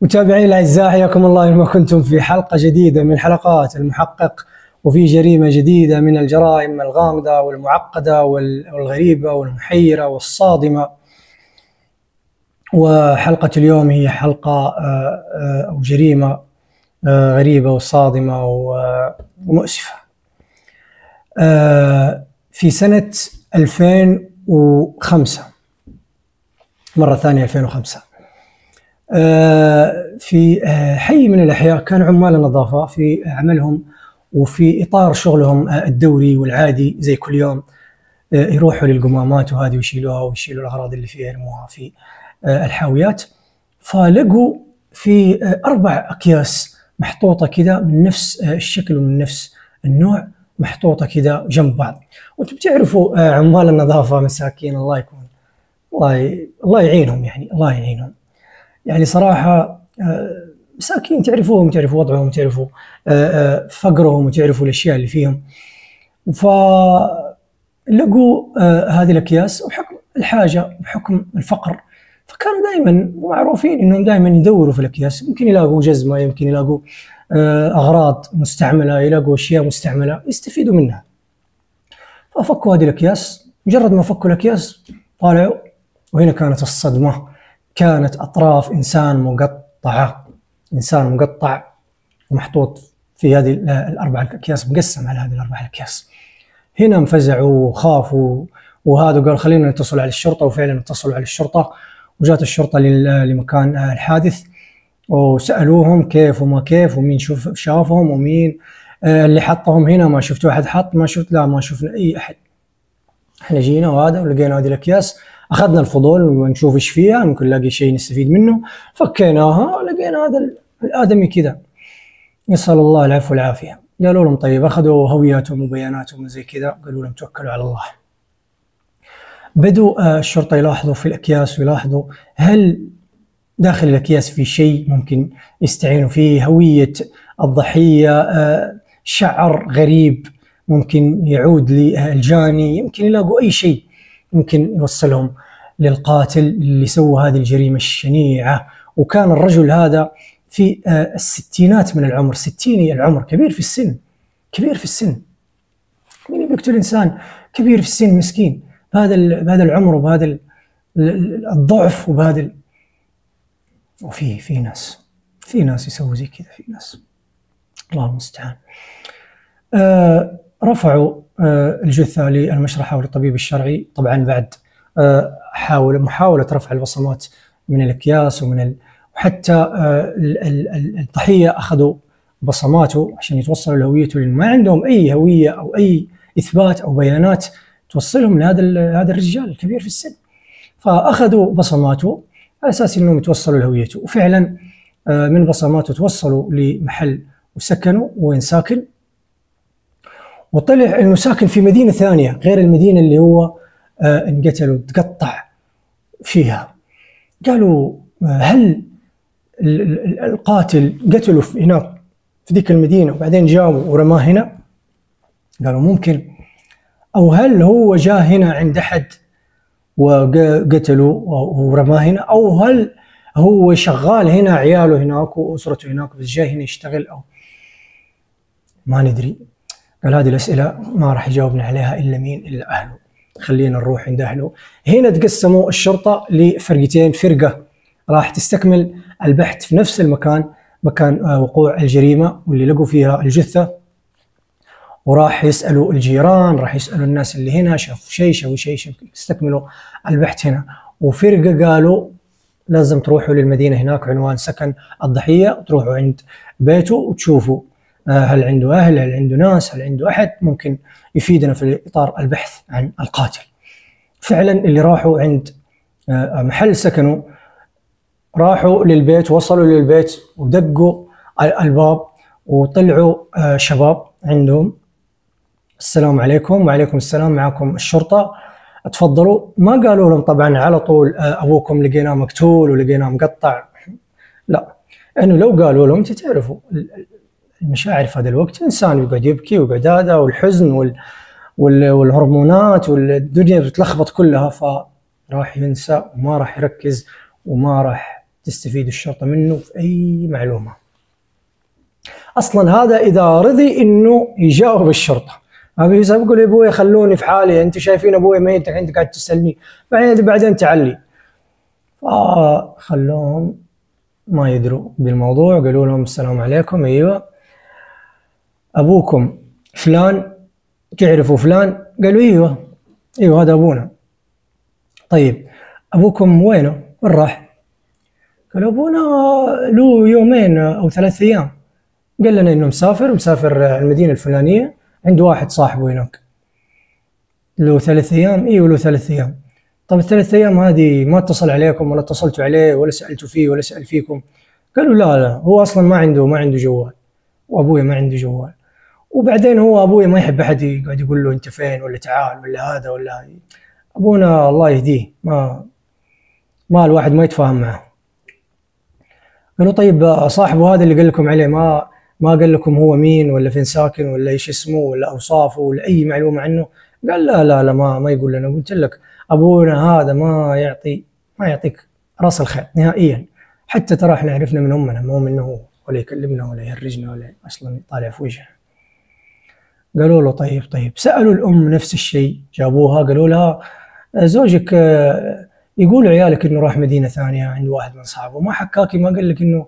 متابعينا الاعزاء، حياكم الله اينما كنتم في حلقه جديده من حلقات المحقق، وفي جريمه جديده من الجرائم الغامضه والمعقده والغريبه والمحيره والصادمه. وحلقه اليوم هي حلقه او جريمه غريبه وصادمه ومؤسفه. في سنه 2005، مره ثانيه 2005، في حي من الأحياء كان عمال النظافة في عملهم وفي إطار شغلهم الدوري والعادي زي كل يوم، يروحوا للقمامات وهذه ويشيلوها ويشيلوا الأغراض اللي فيها يرموها في الحاويات. فلقوا في 4 أكياس محطوطة كذا من نفس الشكل ومن نفس النوع، محطوطة كذا جنب بعض. وانتم بتعرفوا عمال النظافة مساكين، الله يكون الله يعينهم، يعني الله يعينهم. يعني صراحة مساكين، تعرفوهم، تعرفوا وضعهم، تعرفوا فقرهم، وتعرفوا الأشياء اللي فيهم. فلقوا هذه الأكياس، وبحكم الحاجة بحكم الفقر فكانوا دائما معروفين إنهم دائما يدوروا في الأكياس، يمكن يلاقوا جزمة، يمكن يلاقوا أغراض مستعملة، يلاقوا أشياء مستعملة يستفيدوا منها. ففكوا هذه الأكياس، مجرد ما فكوا الأكياس طالعوا، وهنا كانت الصدمة. كانت أطراف إنسان مقطعة، إنسان مقطع ومحطوط في هذه ال4 أكياس، مقسم على هذه ال4 أكياس. هنا انفزعوا وخافوا، وهذا قال خلينا نتصل على الشرطة، وفعلا اتصلوا على الشرطة، وجات الشرطة لمكان الحادث، وسألوهم كيف وما كيف، ومين شافهم، ومين اللي حطهم هنا. ما شفتوا أحد حط؟ ما شفت، لا ما شفنا أي أحد. احنا جينا وهذا ولقينا هذه الأكياس، أخذنا الفضول ونشوف إيش فيها، ممكن نلاقي شيء نستفيد منه. فكيناها ولقينا هذا الآدمي كذا، يسأل الله العفو والعافية. قالوا لهم طيب، أخذوا هوياتهم وبياناتهم وزي كذا، قالوا لهم توكلوا على الله. بدوا الشرطة يلاحظوا في الأكياس، ويلاحظوا هل داخل الأكياس في شيء ممكن يستعينوا فيه، هوية الضحية، شعر غريب ممكن يعود للجاني، يمكن يلاقوا أي شيء ممكن يوصلهم للقاتل اللي سوى هذه الجريمة الشنيعة. وكان الرجل هذا في الستينات من العمر، 60 العمر، كبير في السن، كبير في السن. مين بيقتل إنسان كبير في السن مسكين بهذا العمر وبهذا الضعف وبهذا وفي ناس يسووا زي كذا، في ناس الله المستعان. رفعوا الجثة للمشرحة وللطبيب الشرعي، طبعا بعد محاولة رفع البصمات من الأكياس وحتى الضحية أخذوا بصماته عشان يتوصلوا لهويته، لأن ما عندهم أي هوية أو أي إثبات أو بيانات توصلهم لهذا الرجال الكبير في السن. فأخذوا بصماته على أساس أنهم يتوصلوا لهويته، وفعلا من بصماته توصلوا لمحل وسكنوا وين ساكن، وطلع انه ساكن في مدينة ثانية غير المدينة اللي هو انقتل وتقطع فيها. قالوا هل القاتل قتله هناك في ذيك المدينة وبعدين جاءوا ورماه هنا؟ قالوا ممكن. او هل هو جاء هنا عند احد وقتله ورماه هنا؟ او هل هو شغال هنا، عياله هناك واسرته هناك، بس جاي هنا يشتغل؟ او ما ندري. قال هذه الأسئلة ما راح يجاوبنا عليها إلا مين؟ إلا أهله. خلينا نروح عند أهله. هنا تقسموا الشرطة لفرقتين، فرقة راح تستكمل البحث في نفس المكان، مكان وقوع الجريمة واللي لقوا فيها الجثة، وراح يسألوا الجيران، راح يسألوا الناس اللي هنا شافوا شيء، شافوا شيء، يستكملوا البحث هنا. وفرقة قالوا لازم تروحوا للمدينة هناك، عنوان سكن الضحية، تروحوا عند بيته وتشوفوا هل عنده أهل، هل عنده ناس، هل عنده أحد ممكن يفيدنا في إطار البحث عن القاتل. فعلا اللي راحوا عند محل سكنه، راحوا للبيت، وصلوا للبيت ودقوا الباب، وطلعوا شباب عندهم. السلام عليكم. وعليكم السلام، معكم الشرطة، تفضلوا. ما قالوا لهم طبعا على طول أبوكم لقيناه مقتول ولقيناه مقطع، لا، إنه لو قالوا لهم تعرفوا المشاعر في هذا الوقت، إنسان يقعد يبكي ويقعد هذا، والحزن والهرمونات والدنيا بتلخبط كلها، فراح ينسى وما راح يركز وما راح تستفيد الشرطة منه في أي معلومة. أصلا هذا إذا رضي إنه يجاوب الشرطة، أبي يقول أبوي خلوني في حالي، أنتم شايفين أبوي ميت أنت قاعد تسألني، بعدين تعلي. فخلوهم ما يدروا بالموضوع، قالوا لهم السلام عليكم، أيوة أبوكم فلان، تعرفوا فلان؟ قالوا أيوة هذا أبونا. طيب أبوكم وينه؟ وين راح؟ قالوا أبونا له يومين أو 3 أيام، قال لنا إنه مسافر المدينة الفلانية، عنده واحد صاحبه هناك. له 3 أيام؟ أيوة له 3 أيام. طب ال3 أيام هذه ما اتصل عليكم ولا اتصلتوا عليه ولا سألتوا فيه ولا سأل فيكم؟ قالوا لا هو أصلا ما عنده جوال، وأبويا ما عنده جوال، وبعدين هو أبويا ما يحب أحد يقعد يقول له أنت فين ولا تعال ولا هذا ولا هذه. أبونا الله يهديه ما الواحد ما يتفاهم معه. قالوا طيب صاحبه هذا اللي قال لكم عليه ما قال لكم هو مين ولا فين ساكن ولا ايش اسمه ولا اوصافه ولا اي معلومه عنه؟ قال لا ما يقول لنا. قلت لك ابونا هذا ما يعطيك راس الخير نهائيا، حتى ترى احنا عرفنا من امنا مو منه هو، ولا يكلمنا ولا يهرجنا ولا اصلا يطالع في وجهه. قالوا له طيب سالوا الام نفس الشيء، جابوها قالوا لها زوجك يقول عيالك انه راح مدينه ثانيه عند واحد من اصحابه، ما حكاكي ما قال لك انه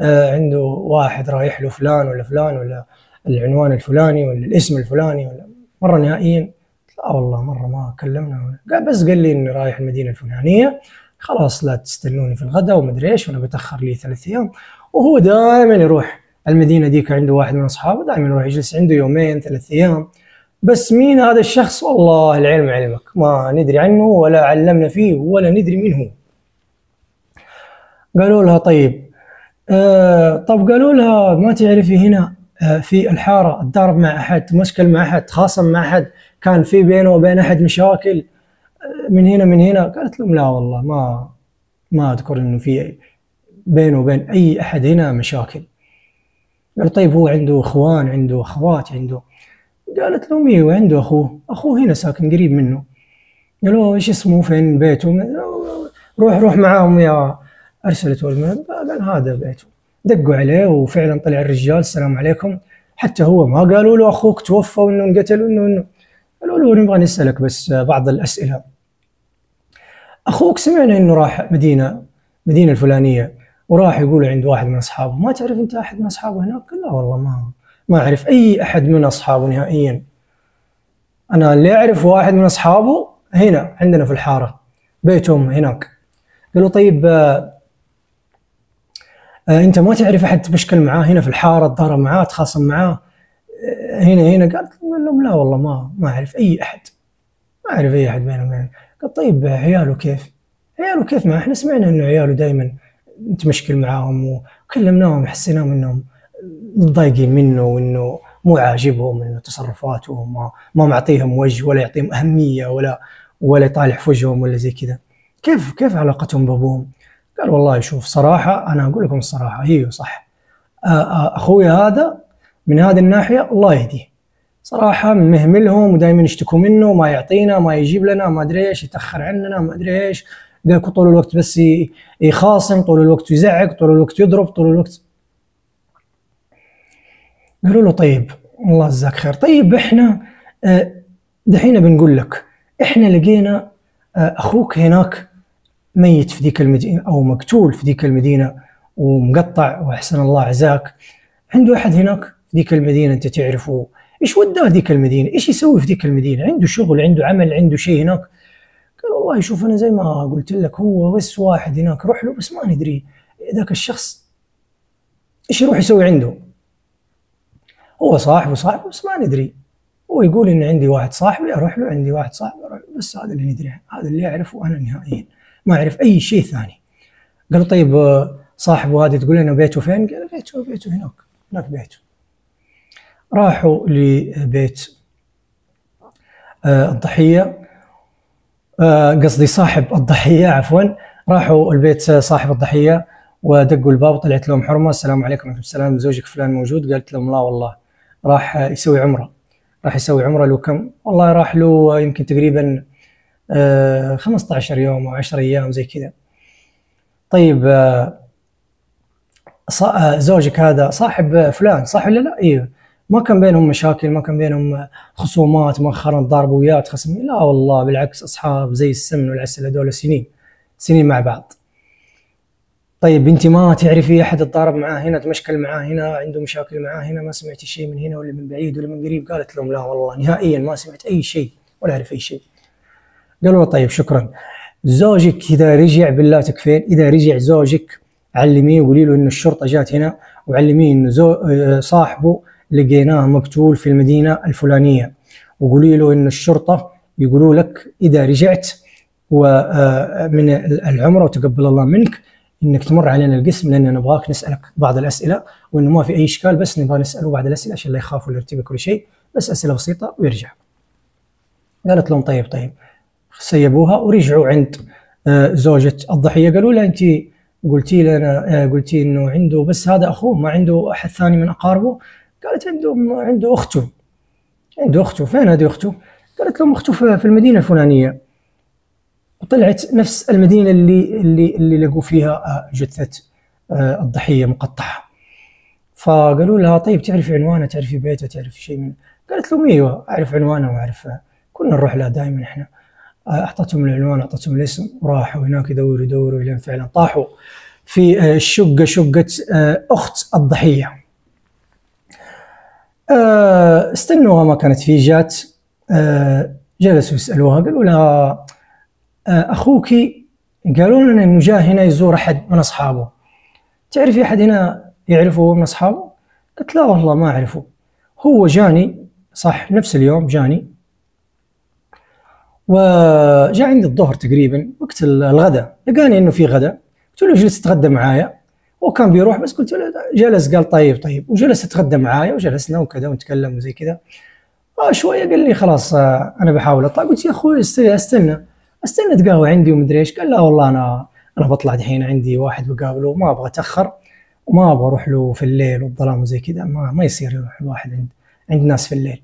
عنده واحد رايح له فلان ولا العنوان الفلاني ولا الاسم الفلاني ولا مره نهائيا؟ لا والله مره ما كلمنا، بس قال لي اني رايح المدينه الفلانيه، خلاص لا تستنوني في الغداء ومدري ايش، وانا بتاخر لي 3 أيام. وهو دائما يروح المدينه ديك، عنده واحد من اصحابه دائما يروح يجلس عنده يومين 3 أيام. بس مين هذا الشخص؟ والله العلم علمك، ما ندري عنه ولا علمنا فيه ولا ندري مين هو. قالوا لها طيب طب قالوا لها ما تعرفي هنا في الحارة تضارب مع أحد، تمشكل مع أحد، تخاصم مع أحد، كان في بينه وبين أحد مشاكل من هنا؟ قالت لهم لا والله ما أذكر إنه في بينه وبين أي أحد هنا مشاكل. قالوا طيب هو عنده إخوان، عنده أخوات، عنده؟ قالت لهم ايوه عنده اخوه هنا ساكن قريب منه. قالوا ايش اسمه فين بيته؟ روح معاهم يا. ارسلت ولد، قال هذا بيته. دقوا عليه وفعلا طلع الرجال السلام عليكم، حتى هو ما قالوا له اخوك توفى وانه انقتل وانه قالوا له نبغى نسالك بس بعض الاسئله. اخوك سمعنا انه راح مدينه الفلانيه وراح يقول عند واحد من اصحابه، ما تعرف انت احد من اصحابه هناك؟ قال لا والله ما أعرف أي أحد من أصحابه نهائيا، أنا اللي أعرف واحد من أصحابه هنا عندنا في الحارة، بيتهم هناك. قالوا طيب أنت ما تعرف أحد تبشكل معاه هنا في الحارة، تضارب معاه، تخاصم معاه هنا؟ قالت لهم لا والله ما أعرف أي أحد، ما أعرف أي أحد بينه وبينه. قال طيب عياله كيف؟ ما إحنا سمعنا إنه عياله دائما تمشكل معاهم وكلمناهم حسيناهم إنهم متضايقين منه وانه مو عاجبهم انه تصرفاته، ما معطيهم وجه ولا يعطيهم اهميه ولا يطالع في وجههم ولا زي كذا. كيف علاقتهم بابوهم؟ قال والله شوف صراحه انا اقول لكم الصراحه هي صح، اخوي هذا من هذه الناحيه الله يهديه، صراحه مهملهم ودائما يشتكوا منه، ما يعطينا، ما يجيب لنا، ما ادري ايش، يتاخر عننا، ما ادري ايش، طول الوقت بس يخاصم، طول الوقت يزعق، طول الوقت يضرب، طول الوقت. قالوا له طيب الله يجزاك خير، طيب احنا دحين بنقول لك احنا لقينا اخوك هناك ميت في ذيك المدينه او مقتول في ذيك المدينه ومقطع واحسن الله عزاك، عنده احد هناك في ذيك المدينه انت تعرفه؟ ايش وداه ذيك المدينه؟ ايش يسوي في ذيك المدينه؟ عنده شغل، عنده عمل، عنده شيء هناك؟ قال والله شوف انا زي ما قلت لك هو بس واحد هناك روح له، بس ما ندري ذاك الشخص ايش يروح يسوي عنده. هو صاحبه بس ما ندري، هو يقول إن عندي واحد صاحبي أروح له، عندي واحد صاحبي أروح له، بس هذا اللي ندري، هذا اللي أعرفه أنا نهائيا، ما أعرف أي شيء ثاني. قالوا طيب صاحبه هذا تقول لنا بيته فين؟ قال بيته هناك بيته. راحوا لبيت الضحية، قصدي صاحب الضحية عفوا، راحوا البيت صاحب الضحية ودقوا الباب، طلعت لهم حرمة، السلام عليكم ورحمة السلام، زوجك فلان موجود؟ قالت لهم لا والله راح يسوي عمرة. له كم؟ والله راح له يمكن تقريبا 15 يوم أو 10 أيام زي كذا. طيب زوجك هذا صاحب فلان، صح ولا لا؟ ايوه. ما كان بينهم مشاكل، ما كان بينهم خصومات، مؤخرا ضربوا ويات خصم؟ لا والله بالعكس، اصحاب زي السمن والعسل، هذول سنين سنين مع بعض. طيب انت ما تعرفي احد تضارب معاه هنا، تمشكل معاه هنا، عنده مشاكل معاه هنا، ما سمعتي شيء من هنا ولا من بعيد ولا من قريب؟ قالت لهم لا والله نهائيا ما سمعت اي شيء ولا اعرف اي شيء. قالوا طيب شكرا. زوجك اذا رجع بالله تكفين، اذا رجع زوجك علميه وقولي له انه الشرطه جات هنا، وعلميه انه صاحبه لقيناه مقتول في المدينه الفلانيه، وقولي له انه الشرطه يقولوا لك اذا رجعت ومن العمره وتقبل الله منك انك تمر علينا القسم، لان نبغاك نسالك بعض الاسئله، وانه ما في اي اشكال، بس نبغى نساله بعض الاسئله عشان لا يخاف ولا يرتبك كل شيء، بس اسئله بسيطه ويرجع. قالت لهم طيب طيب. سيبوها ورجعوا عند زوجة الضحية. قالوا لها أنت قلتي لنا قلتي إنه عنده بس هذا أخوه، ما عنده أحد ثاني من أقاربه؟ قالت عنده أخته. عنده أخته. فين هذه أخته؟ قالت لهم أخته في المدينة الفلانية. وطلعت نفس المدينة اللي لقوا فيها جثة الضحية مقطعة. فقالوا لها طيب تعرفي عنوانه، تعرفي بيته، تعرفي شيء من؟ قالت لهم ايوه اعرف عنوانه واعرف، كنا نروح له دائما احنا. اعطتهم العنوان، اعطتهم الاسم، وراحوا هناك يدوروا الين فعلا طاحوا في الشقه، شقه اخت الضحيه. استنوها ما كانت فيه، جات. جلسوا يسالوها، قالوا لها اخوك قالوا لنا انه جاء هنا يزور احد من اصحابه، تعرفي احد هنا يعرفه من اصحابه؟ قلت لا والله ما اعرفه، هو جاني صح نفس اليوم جاني، وجاء عندي الظهر تقريبا وقت الغداء، لقاني انه في غداء، قلت له جلس تغدى معايا، هو كان بيروح بس قلت له جلس، قال طيب طيب، وجلس يتغدى معايا وجلسنا وكذا ونتكلم وزي كذا. شويه قال لي خلاص انا بحاول اطلع. قلت يا اخوي استنى تقهوى عندي ومدري ايش. قال لا والله انا بطلع دحين، عندي واحد بقابله، ما ابغى اتاخر وما ابغى اروح له في الليل والظلام وزي كذا، ما يصير يروح الواحد عند ناس في الليل.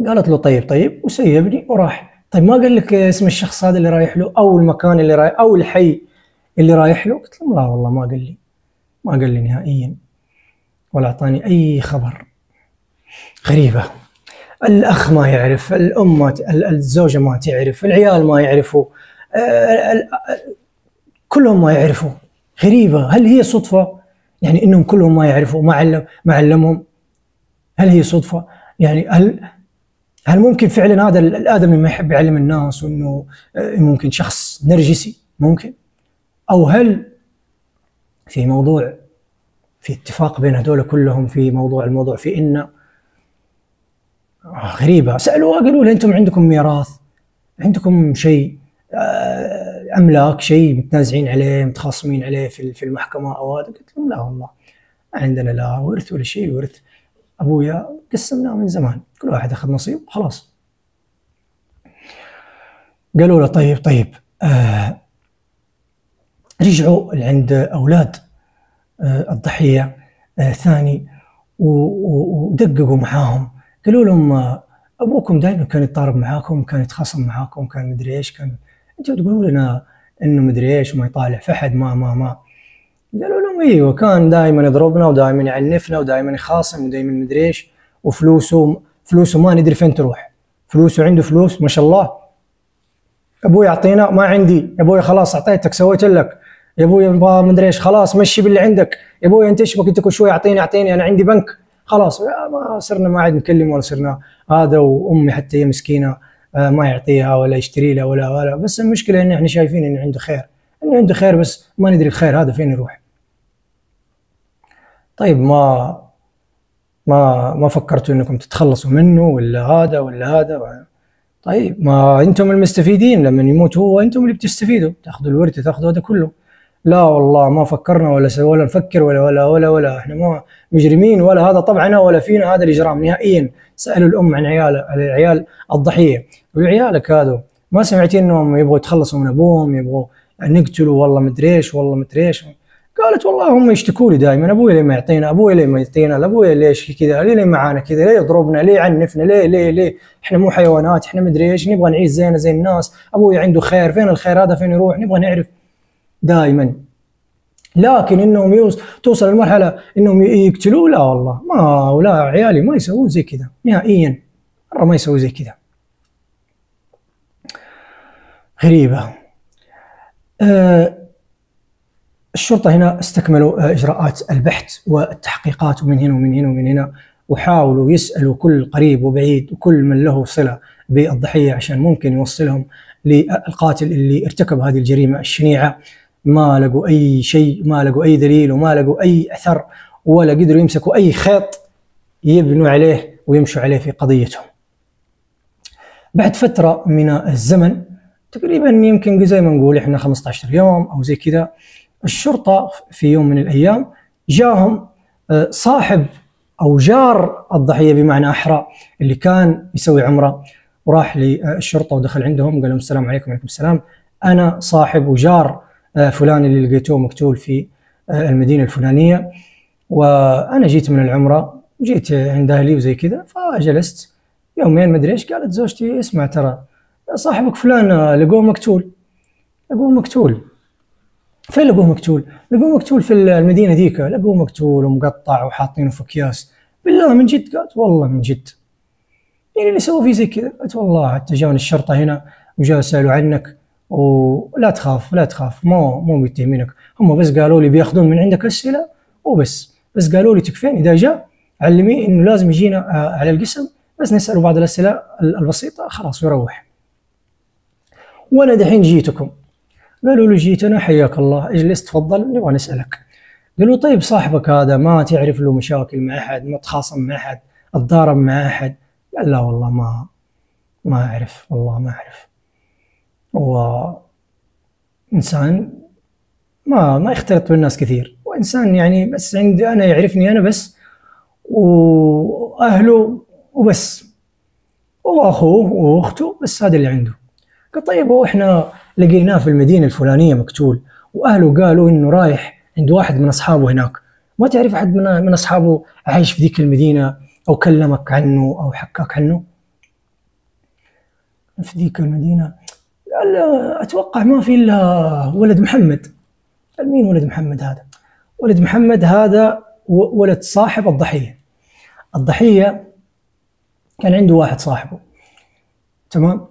قالت له طيب وسيبني وراح. طيب ما قال لك اسم الشخص هذا اللي رايح له او المكان اللي رايح او الحي اللي رايح له؟ قلت له لا والله ما قال لي نهائيا، ولا اعطاني اي خبر. غريبة. الاخ ما يعرف، الام الزوجة ما تعرف، العيال ما يعرفوا، كلهم ما يعرفوا. غريبة. هل هي صدفة يعني انهم كلهم ما يعرفوا، ما علمهم؟ هل هي صدفة يعني؟ هل ممكن فعلا هذا الآدمي ما يحب يعلم الناس، وانه ممكن شخص نرجسي ممكن؟ او هل في موضوع، في اتفاق بين هذول كلهم في الموضوع في إن غريبة. سألوها قالوا له انتم عندكم ميراث، عندكم شيء املاك، شيء متنازعين عليه متخاصمين عليه في المحكمة او هذا؟ قلت لهم لا والله عندنا لا ورث ولا شيء، الورث ابويا قسمناه من زمان، كل واحد اخذ نصيب خلاص. قالوا له طيب رجعوا عند اولاد الضحية ثاني ودققوا معاهم، قالوا لهم ابوكم دائما كان يتضارب معاكم، كان يتخاصم معاكم، كان مدري ايش، كان انتوا تقولوا لنا انه مدري ايش وما يطالع في احد ما. قالوا لهم ايوه كان دائما يضربنا ودائما يعنفنا ودائما يخاصم ودائما مدري ايش، وفلوسه ما ندري فين تروح، فلوسه عنده فلوس ما شاء الله، ابوي يعطينا ما عندي، يا ابوي خلاص اعطيتك سويت لك، يا ابوي ابغى مدري ايش، خلاص مشي باللي عندك، يا ابوي انت ايش بك انت كل شوي اعطيني انا عندي بنك، خلاص ما صرنا ما عاد نكلم ولا صرنا هذا. وامي حتى هي مسكينه ما يعطيها ولا يشتري لها ولا بس المشكله ان احنا شايفين انه عنده خير بس ما ندري الخير هذا فين يروح. طيب ما فكرتوا انكم تتخلصوا منه ولا هذا؟ طيب ما انتم المستفيدين، لما يموت هو انتم اللي بتستفيدوا، تاخذوا الورث تاخذوا هذا كله. لا والله ما فكرنا ولا نفكر ولا احنا ما مجرمين ولا هذا طبعنا ولا فينا هذا الاجرام نهائيا. سالوا الام عن عيال الضحيه، وعيالك هذا ما سمعتي انهم يبغوا يتخلصوا من ابوهم، يبغوا نقتلوا والله مدري ايش والله مدري ايش؟ قالت والله هم يشتكوا لي دائما، ابوي ليه ما يعطينا، ابوي ليه ما يعطينا، ابوي ليش كذا، ليه معانا كذا، ليه يضربنا، ليه يعنفنا، ليه احنا مو حيوانات، احنا مدري ايش، نبغى نعيش زينا زي الناس، ابوي عنده خير، فين الخير هذا فين يروح، نبغى نعرف دائما. لكن انهم توصل لمرحله انهم يقتلوه، لا والله، ما ولا عيالي ما يسوون زي كذا نهائيا، مره ما يسوون زي كذا. غريبه. الشرطه هنا استكملوا اجراءات البحث والتحقيقات، ومن هنا ومن هنا ومن هنا، وحاولوا يسالوا كل قريب وبعيد وكل من له صله بالضحيه عشان ممكن يوصلهم للقاتل اللي ارتكب هذه الجريمه الشنيعه. ما لقوا اي شيء، ما لقوا اي دليل، وما لقوا اي اثر، ولا قدروا يمسكوا اي خيط يبنوا عليه ويمشوا عليه في قضيتهم. بعد فتره من الزمن، تقريبا يمكن زي ما نقول احنا 15 يوم او زي كذا، الشرطه في يوم من الايام جاهم صاحب او جار الضحيه بمعنى احرى، اللي كان يسوي عمره، وراح للشرطه ودخل عندهم، قال لهم السلام عليكم. وعليكم السلام، انا صاحب وجار فلان اللي لقيتوه مقتول في المدينه الفلانيه، وانا جيت من العمره، جيت عند اهلي وزي كذا، فجلست يومين مدري ايش. قالت زوجتي اسمع، ترى صاحبك فلان لقوه مقتول. لقوه مقتول؟ فين لقوه مقتول؟ لقوه مقتول في المدينه ذيك، لقوه مقتول ومقطع وحاطينه في اكياس. بالله من جد؟ قالت والله من جد. يعني اللي سووا فيه زي كذا؟ قالت والله حتى جاون الشرطه هنا وجاء سالوا عنك، ولا تخاف لا تخاف، مو بيتهمينك، هم بس قالوا لي بياخذون من عندك اسئله وبس، بس قالوا لي تكفين اذا جاء علميه انه لازم يجينا على القسم، بس نساله بعض الاسئله البسيطه خلاص ويروح. وانا دحين جيتكم. قالوا له جيتنا، حياك الله، اجلس تفضل نبغى نسالك. قالوا طيب صاحبك هذا ما تعرف له مشاكل مع احد، ما تخاصم مع احد، اتضارب مع احد؟ قال لا والله ما اعرف، والله ما اعرف. هو انسان ما يختلط بالناس كثير، وانسان يعني بس عندي انا، يعرفني انا بس، واهله وبس، واخوه واخته بس، هذا اللي عنده. قال طيب واحنا لقيناه في المدينه الفلانيه مقتول، واهله قالوا انه رايح عند واحد من اصحابه هناك، ما تعرف احد من اصحابه عايش في ذيك المدينه او كلمك عنه او حكاك عنه؟ في ذيك المدينه؟ قال اتوقع ما في الا ولد محمد. قال مين ولد محمد هذا؟ ولد محمد هذا ولد صاحب الضحيه. الضحيه كان عنده واحد صاحبه، تمام؟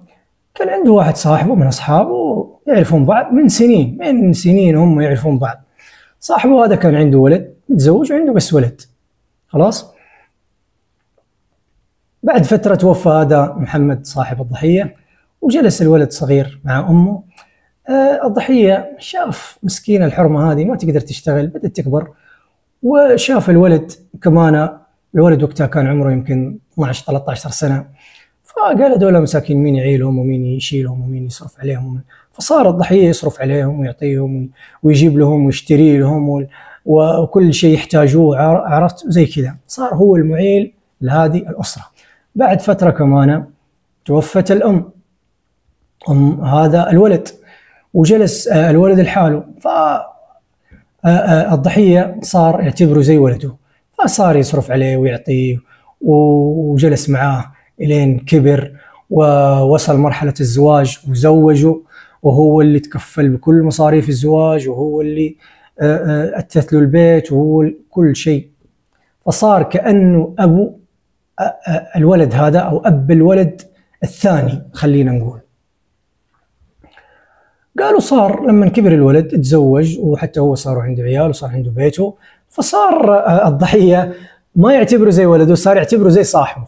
كان عنده واحد صاحبه من اصحابه يعرفون بعض من سنين هم يعرفون بعض. صاحبه هذا كان عنده ولد متزوج وعنده بس ولد، خلاص. بعد فترة توفى هذا محمد صاحب الضحية، وجلس الولد صغير مع أمه. الضحية شاف مسكين الحرمة هذه ما تقدر تشتغل، بدأت تكبر، وشاف الولد كمان. الولد وقتها كان عمره يمكن 12-13 سنة، فقال هذول مساكين مين يعيلهم ومين يشيلهم ومين يصرف عليهم. فصار الضحية يصرف عليهم ويعطيهم ويجيب لهم ويشتري لهم وكل شيء يحتاجوه، عرفت زي كذا، صار هو المعيل لهذه الأسرة. بعد فترة كمان توفت الأم، أم هذا الولد، وجلس الولد لحاله. فالضحية صار يعتبره زي ولده، فصار يصرف عليه ويعطيه، وجلس معاه إلين كبر ووصل مرحلة الزواج وزوجه، وهو اللي تكفل بكل مصاريف الزواج، وهو اللي أثث له البيت، وهو كل شيء. فصار كأنه أبو الولد هذا أو أب الولد الثاني، خلينا نقول. قالوا صار لما كبر الولد تزوج، وحتى هو صار عنده عيال وصار عنده بيته، فصار الضحية ما يعتبره زي ولده، صار يعتبره زي صاحبه.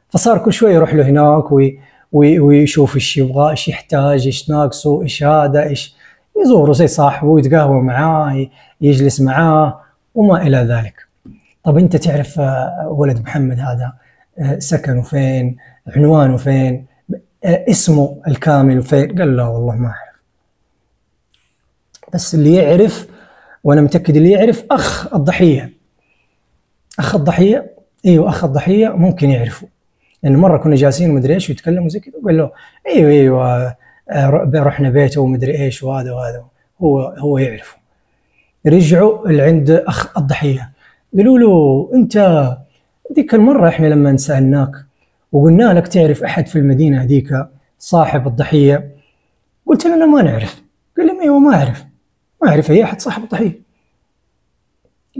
فصار كل شوي يروح له هناك ويشوف ايش يبغى، ايش يحتاج، ايش ناقصه، ايش هذا، ايش يزوره زي صاحبه ويتقهوى معاه، يجلس معاه وما إلى ذلك. طب أنت تعرف ولد محمد هذا سكنه فين، عنوانه فين، اسمه الكامل فين؟ قال لا والله ما أعرف، بس اللي يعرف، وأنا متأكد اللي يعرف أخ الضحية. أخ الضحية، أيوه أخ الضحية ممكن يعرفه، لأن مرة كنا جالسين ومدري إيش ويتكلموا زي كذا، وقال له أيوه رحنا بيته ومدري إيش وهذا وهذا، هو يعرفه. رجعوا لعند أخ الضحية، قالوا له أنت ذيك المرة إحنا لما سألناك وقلنا لك تعرف أحد في المدينة هذيك صاحب الضحية، قلت لنا ما نعرف. قال لهم أيوه ما أعرف أي أحد صاحب الضحية.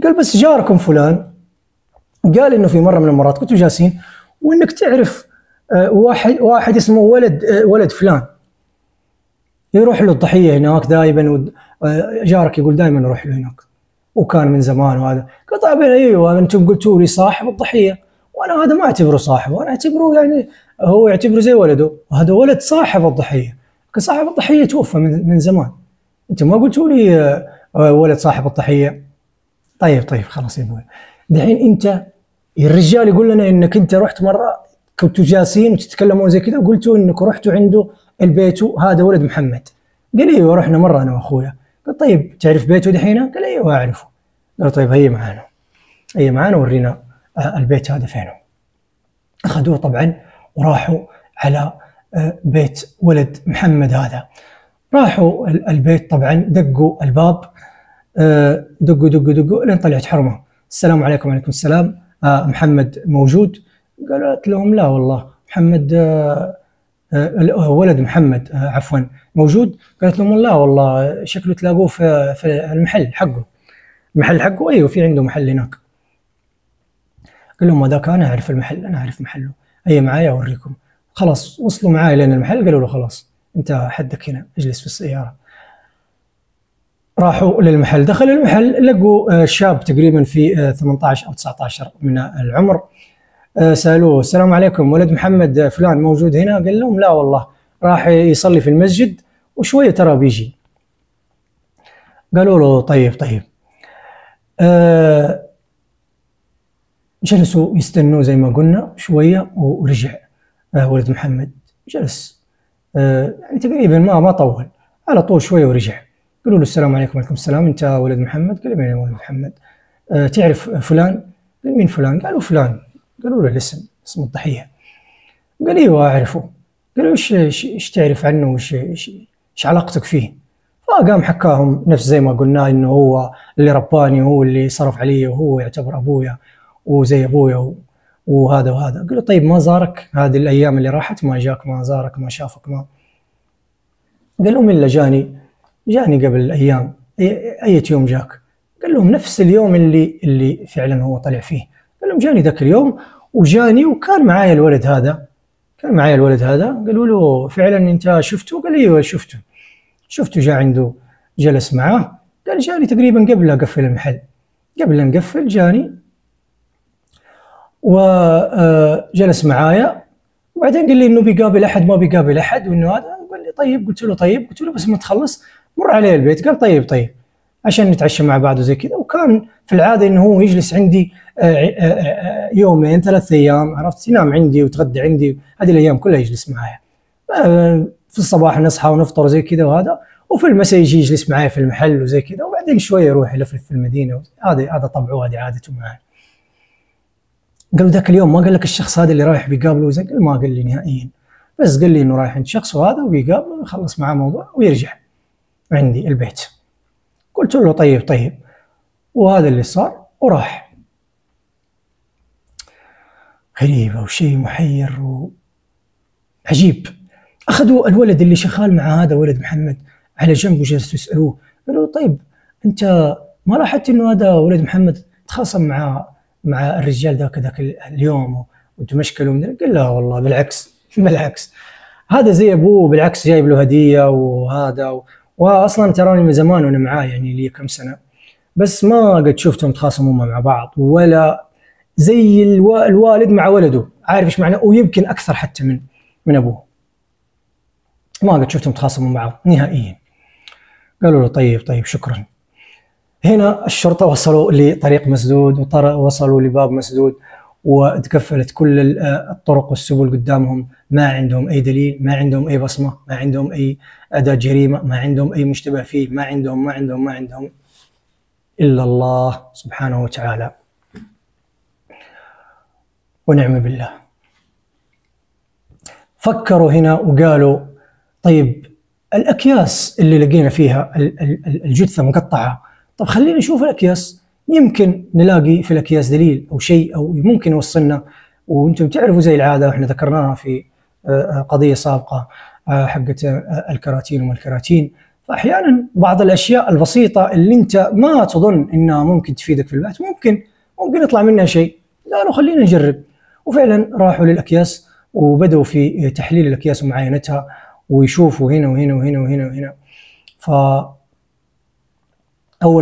قال بس جاركم فلان قال انه في مره من المرات كنتوا جالسين وانك تعرف واحد اسمه ولد فلان يروح له الضحيه هناك دائما، جارك يقول دائما يروح له هناك وكان من زمان وهذا. قال طيب ايوه انتم قلتوا لي صاحب الضحيه، وانا هذا ما اعتبره صاحبه، انا اعتبره يعني هو يعتبره زي ولده، وهذا ولد صاحب الضحيه. قال صاحب الضحيه توفى من زمان، انتم ما قلتوا لي ولد صاحب الضحيه. طيب خلاص يا ابوي، دحين انت الرجال يقول لنا انك انت رحت مره كنتوا جالسين وتتكلمون زي كذا وقلتوا انك رحتوا عنده البيت، هذا ولد محمد. قال ايوه رحنا مره انا واخويا. قال طيب تعرف بيته دحين؟ قال ايوه اعرفه. قال طيب هيا معانا ورينا البيت هذا فينه. اخذوه طبعا وراحوا على بيت ولد محمد هذا. راحوا البيت طبعا، دقوا الباب، دقوا لين طلعت حرمه. السلام عليكم. وعليكم السلام، محمد موجود؟ قالت لهم لا والله محمد، ولد محمد عفوا موجود. قالت لهم لا والله شكله تلاقوه في المحل حقه. ايوه في عنده محل هناك. قال لهم هذاك انا اعرف المحل، انا اعرف محله، هيا معايا اوريكم. خلاص وصلوا معايا لين المحل، قالوا له خلاص انت حدك هنا اجلس في السياره. راحوا للمحل، دخلوا المحل لقوا شاب تقريبا في 18 او 19 من العمر. سالوه السلام عليكم ولد محمد فلان موجود هنا؟ قال لهم لا والله راح يصلي في المسجد وشويه ترى بيجي. قالوا له طيب. جلسوا يستنوا زي ما قلنا شويه ورجع ولد محمد. جلس يعني تقريبا ما طول، على طول شويه ورجع. قالوا له السلام عليكم. وعليكم السلام، انت ولد محمد؟ قال مين ولد محمد؟ تعرف فلان؟ قال مين فلان؟ قالوا فلان. قالوا له الاسم، اسم الضحيه. قال ايوه اعرفه. قالوا ايش تعرف عنه ايش علاقتك فيه؟ فقام حكاهم نفس زي ما قلنا انه هو اللي رباني وهو اللي صرف علي وهو يعتبر ابويا وزي ابويا وهذا. قال له طيب ما زارك هذه الايام اللي راحت؟ ما جاك، ما زارك، ما شافك؟ ما قال لهم الا جاني قبل ايام. اي يوم جاك؟ قال لهم نفس اليوم اللي فعلا هو طلع فيه. قال لهم جاني ذاك اليوم وجاني وكان معايا الولد هذا. قالوا له فعلا انت شفته؟ قال ايوه شفته جاء عنده جلس معاه. قال جاني تقريبا قبل لا اقفل المحل، قبل لا نقفل جاني وجلس معايا، وبعدين قال لي انه بيقابل احد ما بيقابل احد وانه هذا. قال لي طيب. قلت له بس ما تخلص مر عليه البيت. قال طيب عشان نتعشى مع بعض وزي كذا. وكان في العاده انه هو يجلس عندي يومين 3 ايام، عرفت، ينام عندي ويتغدى عندي، هذه الايام كلها يجلس معايا. في الصباح نصحى ونفطر وزي كذا وهذا، وفي المساء يجي يجلس معايا في المحل وزي كذا، وبعدين شويه يروح يلفلف في المدينه. هذا طبعه، هذه عادته معي. قال ذاك اليوم ما قال لك الشخص هذا اللي رايح بيقابله زي؟ قال ما قال لي نهائيا، بس قال لي انه رايح عند شخص وهذا وبيقابله ويخلص معاه موضوع ويرجع عندي البيت. قلت له طيب، وهذا اللي صار وراح. غريبة وشيء محير وعجيب. أخذوا الولد اللي شغال مع هذا ولد محمد على جنب وجلسوا يسألوه. قالوا طيب أنت ما لاحظت إنه هذا ولد محمد تخاصم مع الرجال ذاك اليوم وتمشكلوا؟ قال لا والله بالعكس هذا زي أبوه، بالعكس جايب له هدية وهذا وأصلا تراني من زمان وأنا معاه، يعني لي كم سنة، بس ما قد شفتهم تخاصموا مع بعض، ولا زي الوالد مع ولده، عارف ايش معنى، ويمكن اكثر حتى من ابوه. ما قد شفتهم تخاصموا مع بعض نهائيا. قالوا له طيب شكرا. هنا الشرطة وصلوا لطريق مسدود ووصلوا لباب مسدود وتقفلت كل الطرق والسبل قدامهم، ما عندهم اي دليل، ما عندهم اي بصمة، ما عندهم اي أداة جريمة، ما عندهم اي مشتبه فيه، ما عندهم إلا الله سبحانه وتعالى ونعم بالله. فكروا هنا وقالوا طيب الأكياس اللي لقينا فيها الجثة مقطعة، طب خلينا نشوف الأكياس، يمكن نلاقي في الأكياس دليل أو شيء أو ممكن يوصلنا. وأنتم تعرفوا زي العادة وإحنا ذكرناها في قضية سابقة حقت الكراتين وما الكراتين، فأحيانا بعض الأشياء البسيطة اللي أنت ما تظن أنها ممكن تفيدك في البحث ممكن يطلع منها شيء. قالوا خلينا نجرب، وفعلا راحوا للأكياس وبدأوا في تحليل الأكياس ومعاينتها ويشوفوا هنا وهنا وهنا وهنا وهنا. فأول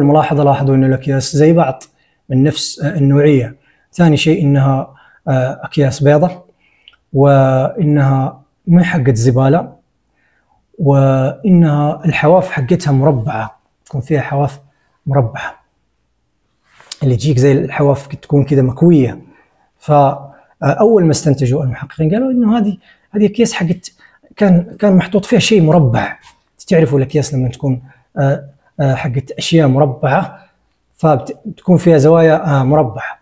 ملاحظة لاحظوا أن الأكياس زي بعض من نفس النوعية. ثاني شيء أنها أكياس بيضة، وإنها مو حقت زبالة، وإنها الحواف حقتها مربعة، تكون فيها حواف مربعة اللي تجيك زي الحواف تكون كذا مكوية. فأول ما استنتجوا المحققين قالوا إنه هذه أكياس حقت كان محطوط فيها شيء مربع. تعرفوا الأكياس لما تكون حقت أشياء مربعة فبتكون فيها زوايا مربعة.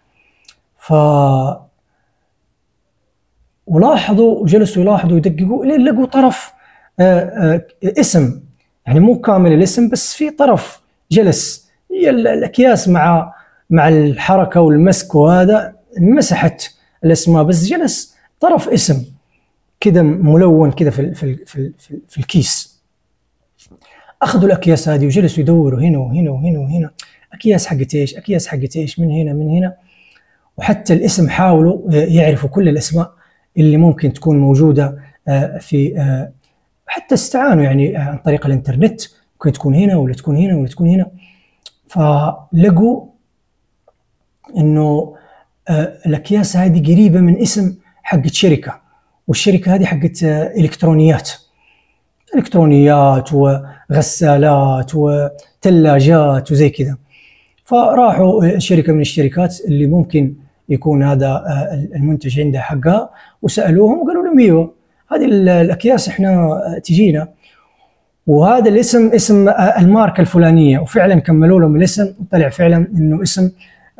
ولاحظوا وجلسوا يلاحظوا ويدققوا لين لقوا طرف اسم، يعني مو كامل الاسم بس في طرف جلس. هي الأكياس مع الحركة والمسك وهذا مسحت الاسماء، بس جلس طرف اسم كذا ملون كذا في الكيس. أخذوا الأكياس هذه وجلسوا يدوروا هنا وهنا وهنا وهنا، أكياس حقت إيش، أكياس حقت إيش، من هنا من هنا. وحتى الاسم حاولوا يعرفوا كل الأسماء اللي ممكن تكون موجودة في حتى استعانوا يعني عن طريق الإنترنت، ممكن تكون هنا ولا تكون هنا ولا تكون هنا. فلقوا إنه الأكياس هذه قريبة من اسم حقت شركة، والشركة هذه حقت إلكترونيات وغسالات وثلاجات وزي كذا. فراحوا شركة من الشركات اللي ممكن يكون هذا المنتج عندها حقها وسألوهم وقالوا لهم ايوه هذه الأكياس احنا تجينا، وهذا الاسم اسم الماركة الفلانية. وفعلا كملوا لهم الاسم وطلع فعلا انه اسم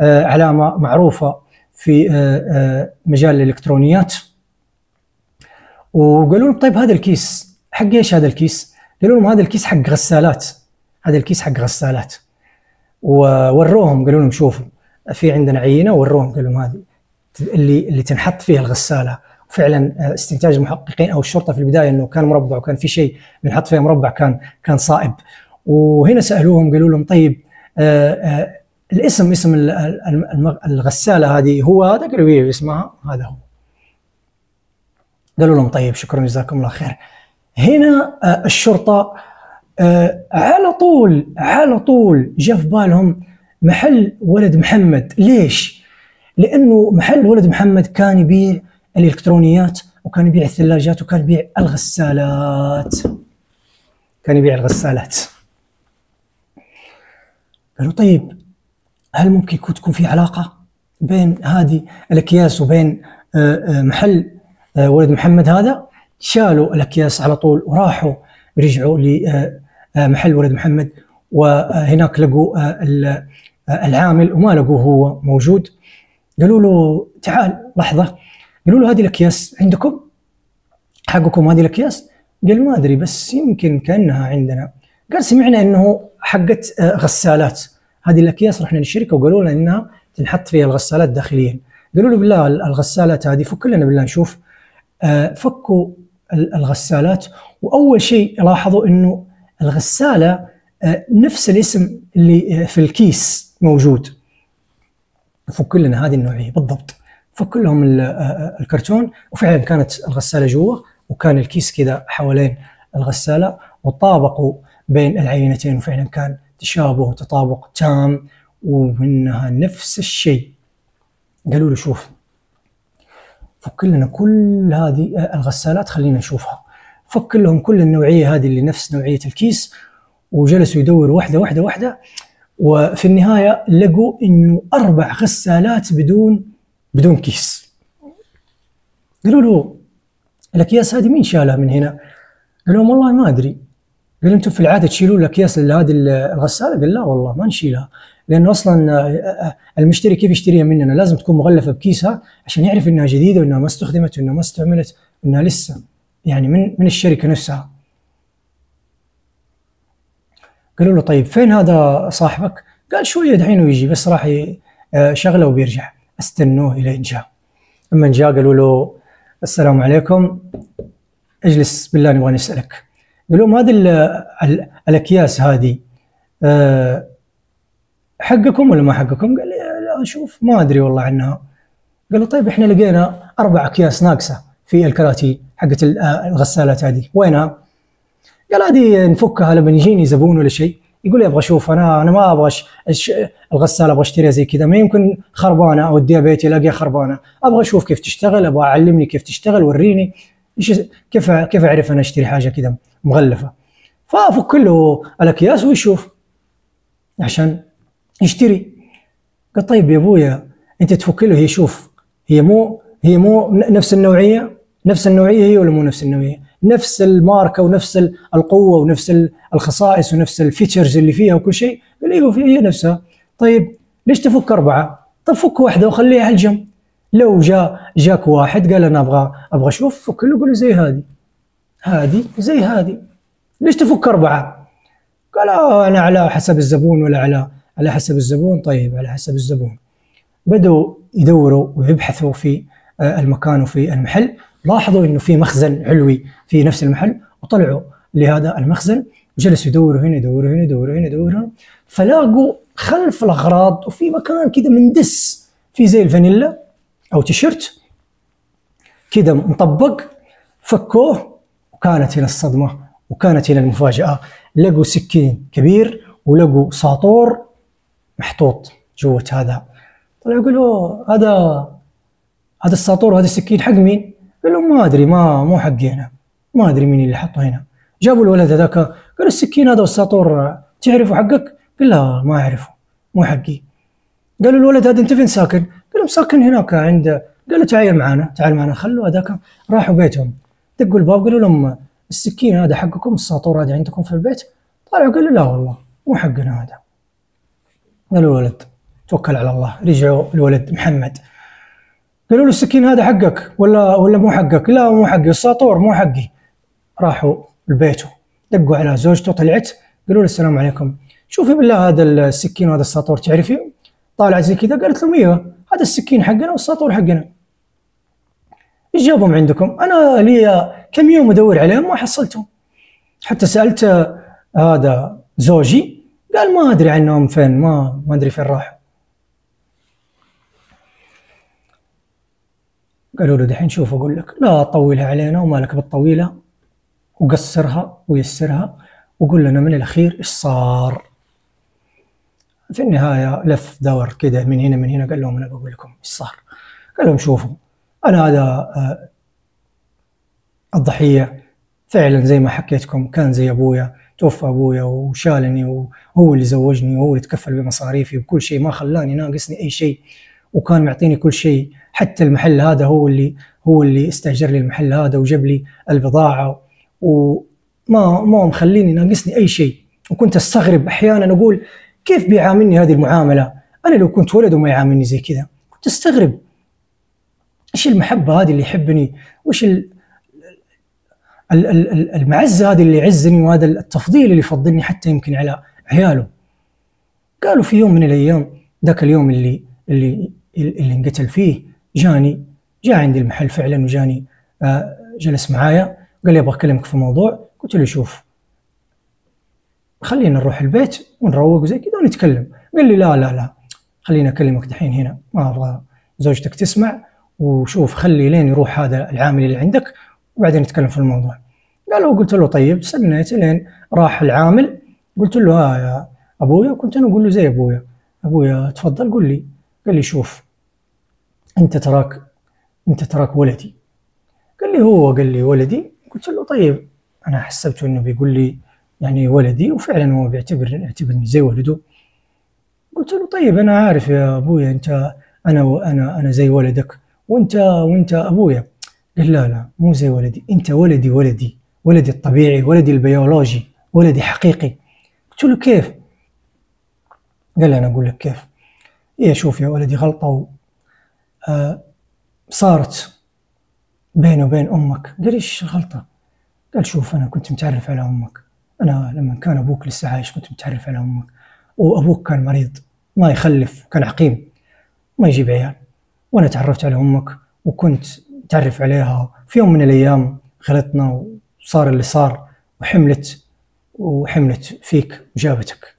علامة معروفة في مجال الإلكترونيات. وقالوا لهم طيب هذا الكيس حق ايش؟ هذا الكيس قالوا لهم هذا الكيس حق غسالات، هذا الكيس حق غسالات. ووروهم قالوا لهم شوفوا في عندنا عينة، ووروهم قالوا لهم هذه اللي تنحط فيها الغسالة. وفعلا استنتاج المحققين او الشرطة في البداية انه كان مربع وكان في شيء بنحط فيه مربع كان صائب. وهنا سألوهم قالوا لهم طيب الاسم اسم الغسالة هذه هو هذا؟ قالوا ايه اسمها هذا هو. قالوا لهم طيب شكرا جزاكم الله خير. هنا الشرطة على طول جاء في بالهم محل ولد محمد. ليش؟ لأنه محل ولد محمد كان يبيع الإلكترونيات وكان يبيع الثلاجات وكان يبيع الغسالات، قالوا طيب هل ممكن تكون في علاقة بين هذه الأكياس وبين محل ولد محمد هذا؟ شالوا الأكياس على طول وراحوا رجعوا لمحل ولد محمد، وهناك لقوا العامل وما لقوه هو موجود. قالوا له تعال لحظة، قالوا له هذه الأكياس عندكم؟ حقكم هذه الأكياس؟ قال ما أدري بس يمكن كأنها عندنا. قال سمعنا إنه حقت غسالات، هذه الأكياس رحنا للشركة وقالوا لنا إنها تنحط فيها الغسالات داخليا. قالوا له بالله الغسالات هذه فك لنا بالله نشوف. فكوا الغسالات، وأول شيء لاحظوا إنه الغسالة نفس الاسم اللي في الكيس موجود. فك لنا هذه النوعية بالضبط، فك لهم الكرتون، وفعلا كانت الغسالة جوا وكان الكيس كذا حوالين الغسالة، وطابقوا بين العينتين وفعلا كان تشابه وتطابق تام ومنها نفس الشيء. قالوا له شوف فك لنا كل هذه الغسالات خلينا نشوفها. فك لهم كل النوعية هذه اللي نفس نوعية الكيس، وجلسوا يدوروا واحدة واحدة واحدة، وفي النهاية لقوا إنه 4 غسالات بدون كيس. قالوا له الأكياس هذه مين شالها من هنا؟ قال لهم والله ما أدري. قال أنتم في العادة تشيلون الأكياس لهذه الغسالة؟ قال لا والله ما نشيلها، لأنه أصلا المشتري كيف يشتريها مننا لازم تكون مغلفة بكيسها عشان يعرف إنها جديدة وإنها ما استخدمت وإنها ما استعملت وإنها لسه يعني من الشركة نفسها. قالوا له طيب فين هذا صاحبك؟ قال شوية دحين ويجي، بس راح شغله وبيرجع، استنوه إلى جاء. لما جاء قالوا له السلام عليكم، اجلس بالله نبغى نسألك، قال لهم هذه الاكياس هذه حقكم ولا ما حقكم؟ قال لي لا شوف ما ادري والله عنها. قال له طيب احنا لقينا 4 اكياس ناقصه في الكراتين حقت الغسالات هذه، وينها؟ قال هذه نفكها لما يجيني زبون ولا شيء يقول لي ابغى اشوف، انا ما ابغى الغساله ابغى اشتريها زي كذا، ما يمكن خربانه او اديها بيتي الاقيها خربانه، ابغى اشوف كيف تشتغل، ابغى علمني كيف تشتغل، وريني كيف اعرف انا اشتري حاجه كذا مغلفه. فافك له الاكياس ويشوف عشان يشتري. قال طيب يا ابويا انت تفك له يشوف، هي مو نفس النوعيه هي ولا مو نفس النوعيه؟ نفس الماركه ونفس القوه ونفس الخصائص ونفس الفيتشرز اللي فيها وكل شيء؟ قال ايوه هي نفسها. طيب ليش تفك 4؟ طب فك واحده وخليها على الجنب، لو جاك واحد قال انا ابغى اشوف، فك له قول له زي هذه زي هذه، ليش تفك 4؟ قال انا على حسب الزبون ولا على حسب الزبون. طيب على حسب الزبون. بدأوا يدوروا ويبحثوا في المكان وفي المحل، لاحظوا انه في مخزن علوي في نفس المحل، وطلعوا لهذا المخزن وجلسوا يدوروا هنا، فلاقوا خلف الاغراض وفي مكان كذا مندس في زي الفانيلا او تيشيرت كذا مطبق، فكوه وكانت هنا الصدمه وكانت هنا المفاجاه. لقوا سكين كبير ولقوا ساطور محطوط جوه هذا. طلعوا يقولوا هذا الساطور وهذا السكين حق مين؟ قال لهم ما ادري، مو حقنا، ما ادري مين اللي حطه هنا. جابوا الولد هذاك قالوا السكين هذا والساطور تعرفوا حقك؟ قال لا ما اعرفه مو حقي. قالوا الولد هذا انت فين ساكن؟ قال لهم ساكن هناك عند. قالوا تعال معنا. خلوا هذاك راحوا بيتهم، دقوا الباب قالوا لهم السكين هذا حقكم، الساطور هذا عندكم في البيت؟ طلعوا قالوا لا والله مو حقنا هذا. قالوا الولد توكل على الله. رجعوا الولد محمد قالوا له السكين هذا حقك ولا مو حقك؟ لا مو حقي، الساطور مو حقي. راحوا لبيته دقوا على زوجته، طلعت قالوا له السلام عليكم، شوفي بالله هذا السكين وهذا الساطور تعرفي؟ طالعت زي كذا قالت لهم ايوه هذا السكين حقنا والساطور حقنا. ايش جابهم عندكم؟ انا لي كم يوم ادور عليهم ما حصلتهم، حتى سالت هذا زوجي قال ما ادري عنهم فين، ما ادري فين راحوا. قالوا له دحين شوف اقول لك لا تطولها علينا ومالك بالطويله، وقصرها ويسرها وقول لنا من الاخير ايش صار. في النهايه لف دور كذا من هنا قال لهم انا بقول لكم ايش صار. قال لهم شوفوا انا هذا الضحيه فعلا زي ما حكيتكم كان زي ابويا، توفى ابويا وشالني وهو اللي زوجني وهو اللي تكفل بمصاريفي وكل شيء، ما خلاني ناقصني اي شيء، وكان معطيني كل شيء، حتى المحل هذا هو اللي استاجر لي المحل هذا وجاب لي البضاعه، وما مخليني ناقصني اي شيء. وكنت استغرب احيانا اقول كيف بيعاملني هذه المعامله؟ انا لو كنت ولد وما يعاملني زي كذا كنت استغرب ايش المحبه هذه اللي يحبني، وايش المعزه هذه اللي يعزني، وهذا التفضيل اللي يفضلني حتى يمكن على عياله. قالوا في يوم من الايام، ذاك اليوم اللي انقتل فيه، جاء عندي المحل فعلا وجاني جلس معايا قال لي ابغى اكلمك في موضوع. قلت له شوف خلينا نروح البيت ونروق زي كذا ونتكلم. قال لي لا خلينا اكلمك دحين هنا، ما ابغى زوجتك تسمع، وشوف خلي لين يروح هذا العامل اللي عندك وبعدين نتكلم في الموضوع. قلت له طيب. استنيت لين راح العامل، قلت له يا ابويا، كنت انا اقول له زي ابويا تفضل قول لي. قال لي شوف انت تراك ولدي. قال لي ولدي. قلت له طيب انا حسبته انه بيقول لي يعني ولدي، وفعلا هو بيعتبرني زي ولده. قلت له طيب انا عارف يا ابويا انت انا زي ولدك وانت ابويا. قال لا مو زي ولدي، انت ولدي الطبيعي، ولدي البيولوجي، ولدي حقيقي. قلت له كيف؟ قال لي انا اقول لك كيف. شوف يا ولدي غلطه صارت بيني وبين امك. قال ايش غلطه؟ قال شوف انا كنت متعرف على امك، انا لما كان ابوك لسه عايش كنت متعرف على امك، وابوك كان مريض ما يخلف، كان عقيم ما يجيب عيال، وانا تعرفت على امك وكنت متعرف عليها. في يوم من الايام غلطنا وصار اللي صار، وحملت فيك وجابتك.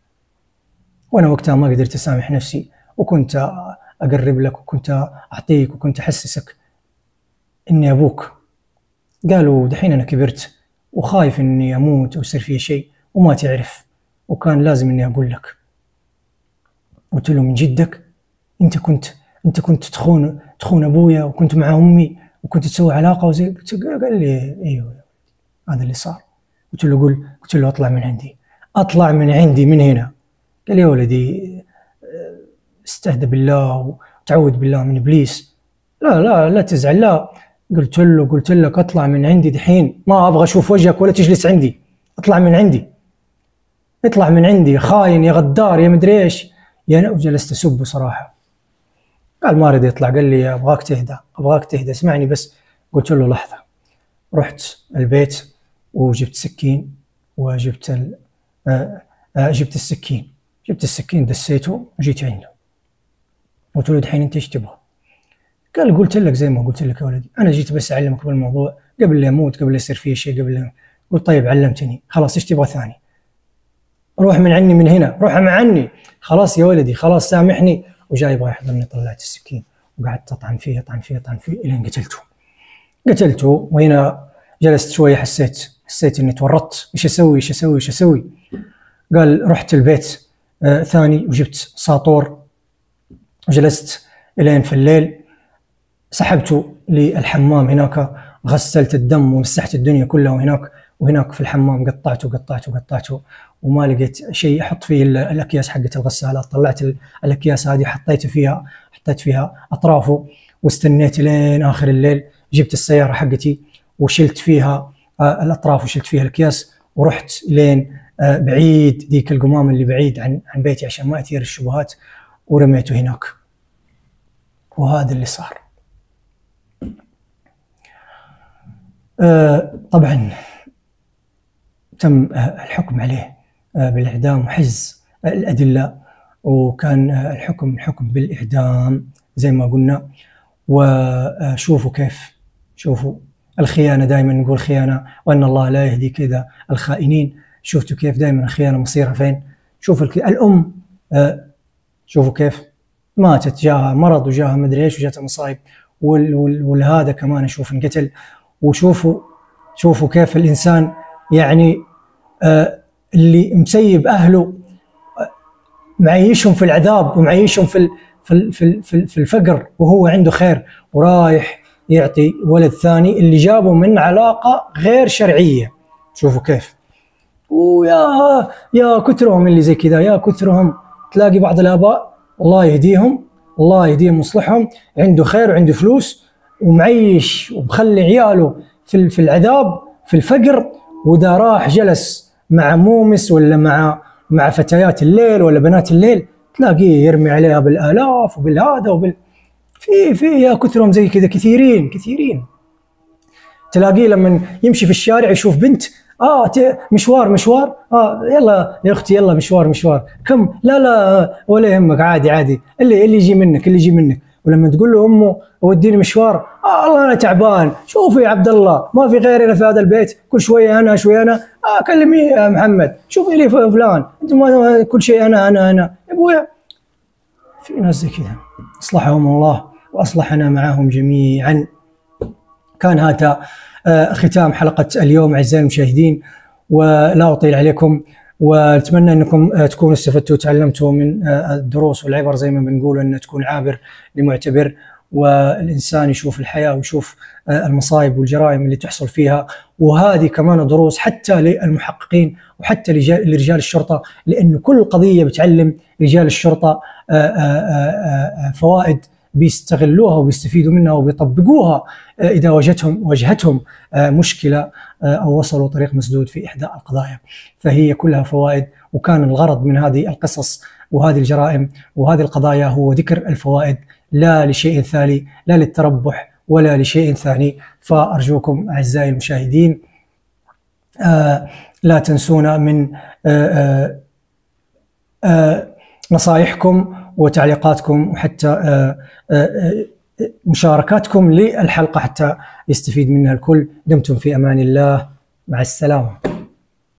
وأنا وقتها ما قدرت أسامح نفسي، وكنت أقرب لك وكنت أعطيك وكنت أحسسك إني أبوك. قالوا دحين أنا كبرت وخايف إني أموت أو يصير في شيء وما تعرف، وكان لازم إني أقول لك. قلت له من جدك؟ أنت كنت تخون أبويا وكنت مع أمي وكنت تسوي علاقة وزي. قال لي أيوه هذا اللي صار. قلت له أطلع من عندي من هنا. قال لي يا ولدي استهدى بالله وتعوذ بالله من إبليس. لا تزعل. لا، قلت لك أطلع من عندي دحين، ما أبغى أشوف وجهك ولا تجلس عندي. أطلع من عندي، خاين يا غدار يا مدري إيش. وجلست أسبه صراحة. قال ما رضي يطلع، قال لي أبغاك تهدى اسمعني بس. قلت له لحظة. رحت البيت وجبت سكين وجبت جبت السكين دسيته وجيت عنده. قلت له دحين أنت إيش تبغى؟ قال قلت لك زي ما قلت لك يا ولدي، أنا جيت بس أعلمك بالموضوع قبل لا أموت، قبل لا يصير فيه شيء، قلت طيب علمتني خلاص، إيش تبغى ثاني؟ روح من هنا، روح عني، خلاص يا ولدي، خلاص سامحني. وجاي يبغى يحضرني، طلعت السكين وقعدت أطعن فيه إلين قتلته. وهنا جلست شوية، حسيت إني تورطت. إيش أسوي؟ قال رحت البيت ثاني وجبت ساطور وجلست إلين في الليل. سحبته للحمام هناك، غسلت الدم ومسحت الدنيا كلها وهناك في الحمام قطعته وما لقيت شيء أحط فيه إلا الأكياس حقت الغسالات. طلعت الأكياس هذه حطيت فيها أطرافه، واستنيت لين آخر الليل. جبت السيارة حقتي وشلت فيها الأطراف وشلت فيها الأكياس، ورحت لين بعيد، ذيك القمام اللي بعيد عن بيتي عشان ما أثير الشبهات، ورميته هناك. وهذا اللي صار. طبعا تم الحكم عليه بالإعدام وحجز الأدلة، وكان الحكم بالإعدام زي ما قلنا. وشوفوا شوفوا الخيانة، دائما نقول خيانة وأن الله لا يهدي كذا الخائنين. شفتوا كيف دائما الخيانة مصيرها فين؟ شوفوا الأم، شوفوا كيف ماتت، جاها مرض وجاها مدري ايش وجاتها مصايب، والهذا كمان اشوف انقتل. وشوفوا كيف الإنسان يعني اللي مسيب أهله، معيشهم في العذاب ومعيشهم في الفقر وهو عنده خير، ورايح يعطي ولد ثاني اللي جابه من علاقة غير شرعية. شوفوا كيف. يا كثرهم اللي زي كذا، يا كثرهم. تلاقي بعض الآباء الله يهديهم ويصلحهم، عنده خير وعنده فلوس ومعيش وبخلي عياله في العذاب في الفقر، وإذا راح جلس مع مومس ولا مع فتيات الليل ولا بنات الليل تلاقيه يرمي عليها بالآلاف وبالهذا في يا كثرهم زي كذا، كثيرين. تلاقيه لما يمشي في الشارع يشوف بنت، مشوار، يلا يا اختي يلا مشوار، كم؟ لا ولا يهمك، عادي اللي يجي منك. ولما تقول له امه وديني مشوار، الله انا تعبان، شوفي يا عبد الله ما في غيرنا في هذا البيت، كل شويه انا كلمي يا محمد، شوفي لي فلان، انت ما كل شيء انا يا ابويا. في ناس زي كذا، اصلحهم الله واصلحنا معهم جميعا. كان هذا ختام حلقة اليوم أعزائي المشاهدين، ولا أطيل عليكم، وأتمنى أنكم تكونوا استفدتوا وتعلمتوا من الدروس والعبر، زي ما بنقول أن تكون عابر لمعتبر، والإنسان يشوف الحياة ويشوف المصايب والجرائم اللي تحصل فيها. وهذه كمان دروس حتى للمحققين وحتى لرجال الشرطة، لأن كل قضية بتعلم رجال الشرطة فوائد بيستغلوها وبيستفيدوا منها وبيطبقوها إذا واجهتهم مشكلة أو وصلوا طريق مسدود في إحدى القضايا. فهي كلها فوائد، وكان الغرض من هذه القصص وهذه الجرائم وهذه القضايا هو ذكر الفوائد، لا لشيء ثاني، لا للتربح ولا لشيء ثاني. فأرجوكم أعزائي المشاهدين لا تنسونا من نصائحكم وتعليقاتكم وحتى مشاركاتكم للحلقة حتى يستفيد منها الكل. دمتم في أمان الله، مع السلامة.